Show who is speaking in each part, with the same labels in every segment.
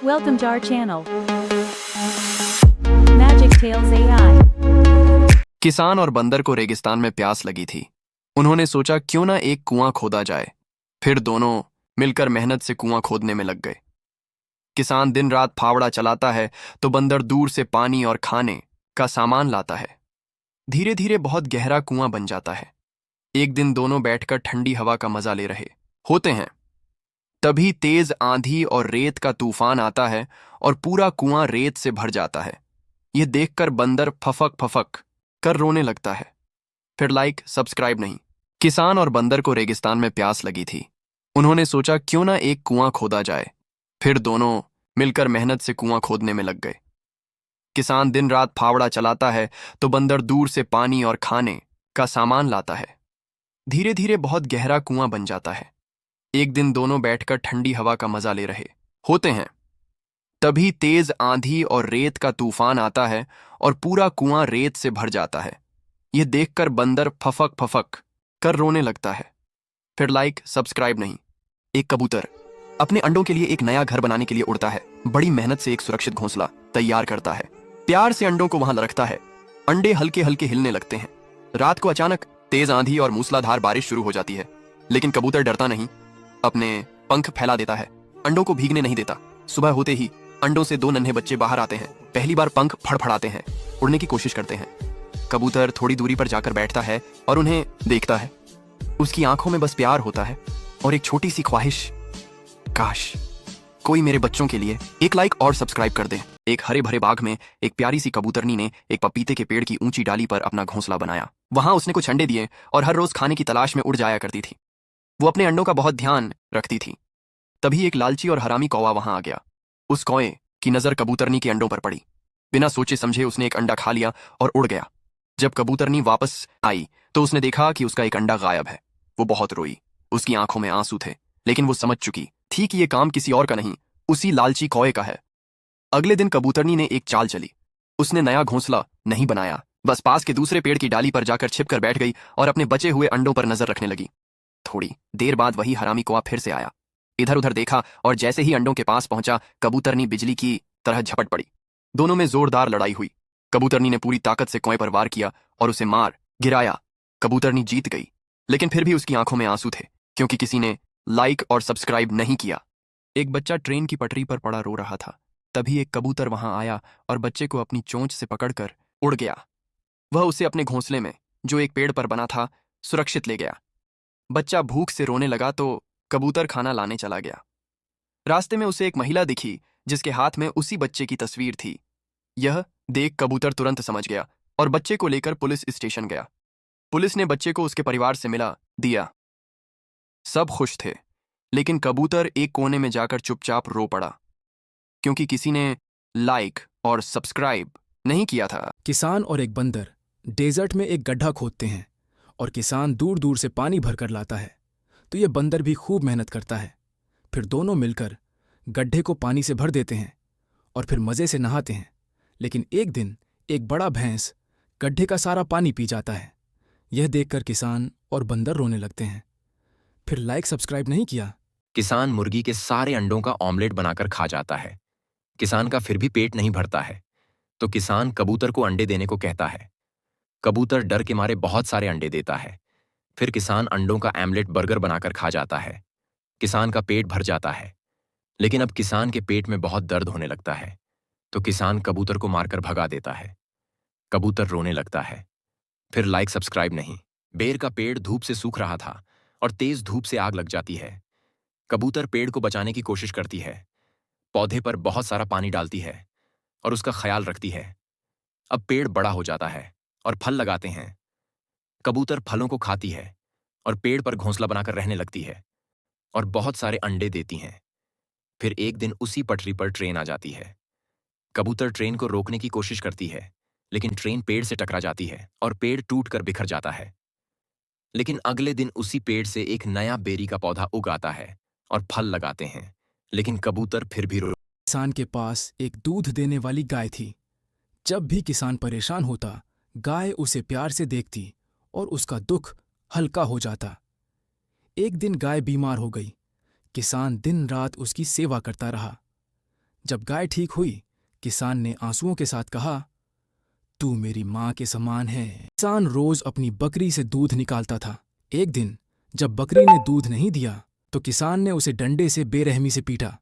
Speaker 1: Welcome to our channel. Magic Tales AI.
Speaker 2: किसान और बंदर को रेगिस्तान में प्यास लगी थी। उन्होंने सोचा क्यों ना एक कुआं खोदा जाए। फिर दोनों मिलकर मेहनत से कुआं खोदने में लग गए। किसान दिन रात फावड़ा चलाता है तो बंदर दूर से पानी और खाने का सामान लाता है। धीरे धीरे बहुत गहरा कुआं बन जाता है। एक दिन दोनों बैठकर ठंडी हवा का मजा ले रहे होते हैं। तभी तेज आंधी और रेत का तूफान आता है और पूरा कुआं रेत से भर जाता है। यह देखकर बंदर फफक फफक कर रोने लगता है। फिर लाइक सब्सक्राइब नहीं। किसान और बंदर को रेगिस्तान में प्यास लगी थी। उन्होंने सोचा क्यों ना एक कुआं खोदा जाए। फिर दोनों मिलकर मेहनत से कुआं खोदने में लग गए। किसान दिन रात फावड़ा चलाता है तो बंदर दूर से पानी और खाने का सामान लाता है। धीरे धीरे बहुत गहरा कुआं बन जाता है। एक दिन दोनों बैठकर ठंडी हवा का मजा ले रहे होते हैं। तभी तेज आंधी और रेत का तूफान आता है और पूरा कुआं रेत से भर जाता है। यह देखकर बंदर फफक फफक कर रोने लगता है। फिर लाइक सब्सक्राइब नहीं। एक कबूतर अपने अंडों के लिए एक नया घर बनाने के लिए उड़ता है। बड़ी मेहनत से एक सुरक्षित घोंसला तैयार करता है। प्यार से अंडों को वहां रखता है। अंडे हल्के हल्के हिलने लगते हैं। रात को अचानक तेज आंधी और मूसलाधार बारिश शुरू हो जाती है। लेकिन कबूतर डरता नहीं, अपने पंख फैला देता है, अंडों को भीगने नहीं देता। सुबह होते ही अंडों से दो नन्हे बच्चे बाहर आते हैं। पहली बार पंख फड़फड़ाते हैं, उड़ने की कोशिश करते हैं। कबूतर थोड़ी दूरी पर जाकर बैठता है और उन्हें देखता है। उसकी आंखों में बस प्यार होता है और एक छोटी सी ख्वाहिश, काश कोई मेरे बच्चों के लिए एक लाइक और सब्सक्राइब कर दे। एक हरे भरे बाग में एक प्यारी सी कबूतरनी ने एक पपीते के पेड़ की ऊंची डाली पर अपना घोंसला बनाया। वहां उसने कुछ अंडे दिए और हर रोज खाने की तलाश में उड़ जाया करती थी। वो अपने अंडों का बहुत ध्यान रखती थी। तभी एक लालची और हरामी कौवा वहां आ गया। उस कौए की नजर कबूतरनी के अंडों पर पड़ी। बिना सोचे समझे उसने एक अंडा खा लिया और उड़ गया। जब कबूतरनी वापस आई तो उसने देखा कि उसका एक अंडा गायब है। वो बहुत रोई। उसकी आंखों में आंसू थे, लेकिन वो समझ चुकी थी कि ये काम किसी और का नहीं, उसी लालची कौए का है। अगले दिन कबूतरनी ने एक चाल चली। उसने नया घोंसला नहीं बनाया, बस पास के दूसरे पेड़ की डाली पर जाकर छिपकर बैठ गई और अपने बचे हुए अंडों पर नजर रखने लगी। थोड़ी देर बाद वही हरामी कौवा फिर से आया। इधर उधर देखा और जैसे ही अंडों के पास पहुंचा, कबूतरनी बिजली की तरह झपट पड़ी। दोनों में जोरदार लड़ाई हुई। कबूतरनी ने पूरी ताकत से कौए पर वार किया और उसे मार गिराया। कबूतरनी जीत गई, लेकिन फिर भी उसकी आंखों में आंसू थे, क्योंकि किसी ने लाइक और सब्सक्राइब नहीं किया। एक बच्चा ट्रेन की पटरी पर पड़ा रो रहा था। तभी एक कबूतर वहां आया और बच्चे को अपनी चोंच से पकड़कर उड़ गया। वह उसे अपने घोंसले में, जो एक पेड़ पर बना था, सुरक्षित ले गया। बच्चा भूख से रोने लगा तो कबूतर खाना लाने चला गया। रास्ते में उसे एक महिला दिखी जिसके हाथ में उसी बच्चे की तस्वीर थी। यह देख कबूतर तुरंत समझ गया और बच्चे को लेकर पुलिस स्टेशन गया। पुलिस ने बच्चे को उसके परिवार से मिला दिया। सब खुश थे, लेकिन कबूतर एक कोने में जाकर चुपचाप रो पड़ा, क्योंकि किसी ने लाइक और सब्सक्राइब नहीं किया था।
Speaker 3: किसान और एक बंदर डेजर्ट में एक गड्ढा खोदते हैं और किसान दूर दूर से पानी भरकर लाता है, तो ये बंदर भी खूब मेहनत करता है। फिर दोनों मिलकर गड्ढे को पानी से भर देते हैं और फिर मज़े से नहाते हैं। लेकिन एक दिन एक बड़ा भैंस गड्ढे का सारा पानी पी जाता है। यह देखकर किसान और बंदर रोने लगते हैं। फिर लाइक सब्सक्राइब नहीं किया।
Speaker 4: किसान मुर्गी के सारे अंडों का ऑमलेट बनाकर खा जाता है। किसान का फिर भी पेट नहीं भरता है, तो किसान कबूतर को अंडे देने को कहता है। कबूतर डर के मारे बहुत सारे अंडे देता है। फिर किसान अंडों का आमलेट बर्गर बनाकर खा जाता है। किसान का पेट भर जाता है, लेकिन अब किसान के पेट में बहुत दर्द होने लगता है, तो किसान कबूतर को मारकर भगा देता है। कबूतर रोने लगता है। फिर लाइक सब्सक्राइब नहीं। बेर का पेड़ धूप से सूख रहा था और तेज धूप से आग लग जाती है। कबूतर पेड़ को बचाने की कोशिश करती है, पौधे पर बहुत सारा पानी डालती है और उसका ख्याल रखती है। अब पेड़ बड़ा हो जाता है और फल लगाते हैं। कबूतर फलों को खाती है और पेड़ पर घोंसला बनाकर रहने लगती है और बहुत सारे अंडे देती हैं। फिर एक दिन उसी पटरी पर ट्रेन आ जाती है। कबूतर ट्रेन को रोकने की कोशिश करती है, लेकिन ट्रेन पेड़ से टकरा जाती है और पेड़ टूटकर बिखर जाता है। लेकिन अगले दिन उसी पेड़ से एक नया बेरी का पौधा उग आता है और फल लगाते हैं, लेकिन कबूतर फिर भी
Speaker 3: किसान के पास एक दूध देने वाली गाय थी। जब भी किसान परेशान होता, गाय उसे प्यार से देखती और उसका दुख हल्का हो जाता। एक दिन गाय बीमार हो गई। किसान दिन रात उसकी सेवा करता रहा। जब गाय ठीक हुई, किसान ने आंसुओं के साथ कहा, तू मेरी माँ के समान है। किसान रोज अपनी बकरी से दूध निकालता था। एक दिन जब बकरी ने दूध नहीं दिया तो किसान ने उसे डंडे से बेरहमी से पीटा।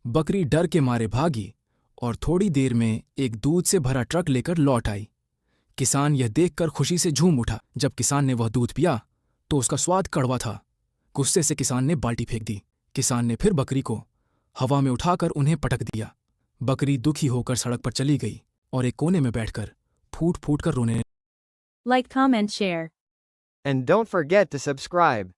Speaker 3: बकरी डर के मारे भागी और थोड़ी देर में एक दूध से भरा ट्रक लेकर लौट आई। किसान यह देखकर खुशी से झूम उठा। जब किसान ने वह दूध पिया तो उसका स्वाद कड़वा था। गुस्से से किसान ने बाल्टी फेंक दी। किसान ने फिर बकरी को हवा में उठाकर उन्हें पटक दिया। बकरी दुखी होकर सड़क पर चली गई और एक कोने में बैठकर फूट फूट कर रोने।
Speaker 1: Like, comment, share.
Speaker 5: And don't forget to subscribe.